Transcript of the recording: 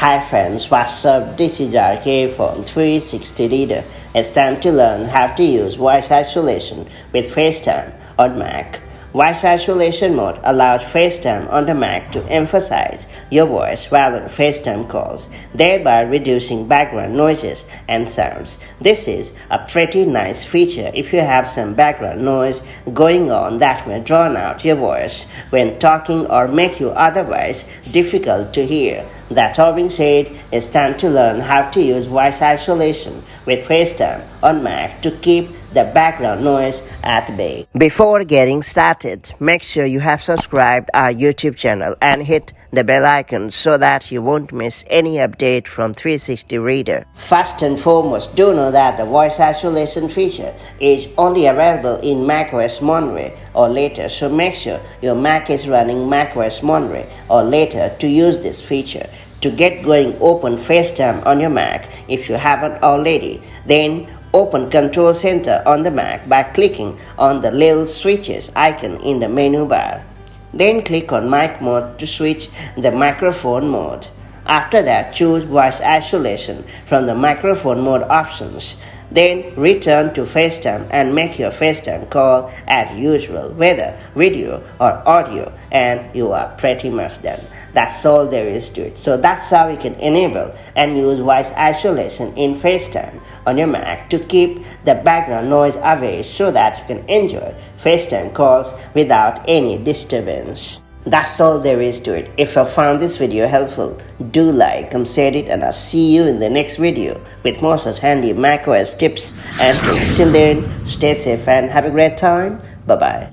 Hi friends, what's up? This is RK from 360 Reader. It's time to learn how to use voice isolation with FaceTime on Mac. Voice isolation mode allows FaceTime on the Mac to emphasize your voice while on FaceTime calls, thereby reducing background noises and sounds. This is a pretty nice feature if you have some background noise going on that may drown out your voice when talking or make you otherwise difficult to hear. That all being said, it's time to learn how to use voice isolation with FaceTime on Mac to keep the background noise at bay. Before getting started, make sure you have subscribed our YouTube channel and hit the bell icon so that you won't miss any update from 360 Reader. First and foremost, do know that the voice isolation feature is only available in macOS Monterey or later, so make sure your Mac is running macOS Monterey or later to use this feature. To get going, open FaceTime on your Mac if you haven't already. Then open Control Center on the Mac by clicking on the little switches icon in the menu bar. Then click on mic mode to switch the microphone mode. After that, choose voice isolation from the microphone mode options. Then return to FaceTime and make your FaceTime call as usual, whether video or audio, and you are pretty much done. That's all there is to it. So that's how you can enable and use voice isolation in FaceTime on your Mac to keep the background noise away so that you can enjoy FaceTime calls without any disturbance. That's all there is to it. If you found this video helpful, do like, share it, and I'll see you in the next video with more such handy macOS tips and tricks. Till then, stay safe and have a great time. Bye-bye.